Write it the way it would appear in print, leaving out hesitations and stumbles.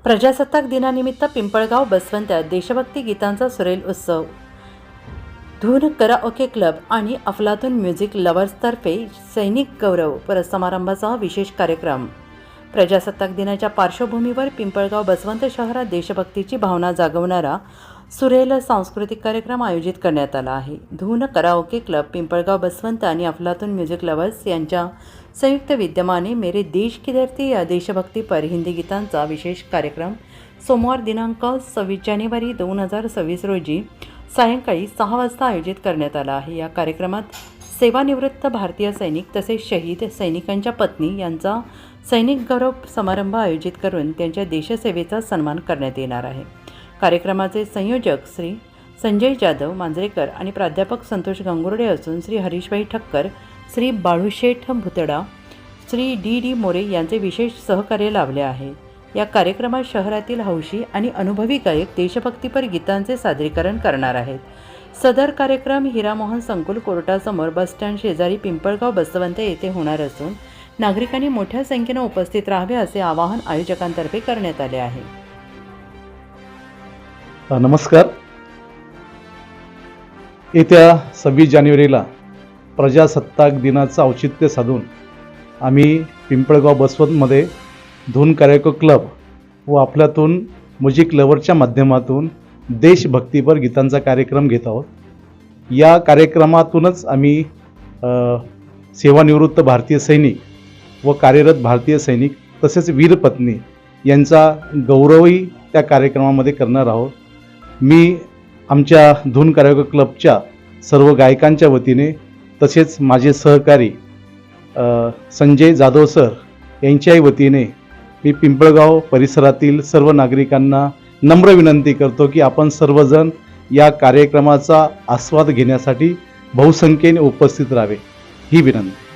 प्रजासत्ताक दिनानिमित्त पिंपळगाव बसवंत्यात देशभक्ती गीतांचा सुरेल उत्सव. धून कराओके क्लब आणि अफलातून म्युझिक लव्हर्सतर्फे सैनिक गौरव समारंभाचा विशेष कार्यक्रम. प्रजासत्ताक दिनाच्या पार्श्वभूमीवर पिंपळगाव बसवंत शहरात देशभक्तीची भावना जागवणारा सुरेल सांस्कृतिक कार्यक्रम आयोजित करण्यात आला आहे. धून कराओके क्लब, पिंपळगाव बसवंत आणि अफलातून म्युझिक लव्हर्स यांच्या संयुक्त विद्यमाने मेरे देश की धरती या देशभक्तीपर हिंदी गीतांचा विशेष कार्यक्रम सोमवार दिनांक 26 जानेवारी 2026 रोजी सायंकाळी 6 वाजता आयोजित करण्यात आला आहे. या कार्यक्रमात सेवानिवृत्त भारतीय सैनिक तसेच शहीद सैनिकांच्या पत्नी यांचा सैनिक गौरव समारंभ आयोजित करून त्यांच्या देशसेवेचा सन्मान करण्यात येणार आहे. कार्यक्रमाचे संयोजक श्री संजय जाधव मांजरेकर आणि प्राध्यापक संतोष गंगुर्डे असून श्री हरीशभाई ठक्कर, श्री बाळूशेठ भुतडा, श्री डी मोरे यांचे विशेष सहकार्य लाभले आहे. या कार्यक्रमात शहरातील हौशी आणि अनुभवी गायक देशभक्तीपर गीतांचे सादरीकरण करणार आहेत. सदर कार्यक्रम हिरामोहन संकुल कोर्टासमोर बसस्टँड शेजारी पिंपळगाव बसवंत येथे होणार असून नागरिकांनी मोठ्या संख्येने उपस्थित राहावे असे आवाहन आयोजकांतर्फे करण्यात आले आहे. नमस्कार. येत्या 26 जानेवारीला प्रजासत्ताक दिनाचं औचित्य साधून आम्ही पिंपळगाव बसवंतमध्ये धून कराओके क्लब व अफलातून म्युझिक लव्हरच्या माध्यमातून देशभक्तीपर गीतांचा कार्यक्रम घेत आहोत. या कार्यक्रमातूनच आम्ही सेवानिवृत्त भारतीय सैनिक व कार्यरत भारतीय सैनिक तसेच वीरपत्नी यांचा गौरवही त्या कार्यक्रमामध्ये करणार आहोत. मी आमच्या धून कराओके क्लबच्या सर्व गायकांच्या वतीने तसेच माझे सहकारी संजय जाधव सर यांच्याही वतीने मी पिंपळगाव परिसरातील सर्व नागरिकांना नम्र विनंती करतो की आपण सर्वजण या कार्यक्रमाचा आस्वाद घेण्यासाठी बहुसंख्येने उपस्थित राहावे ही विनंती.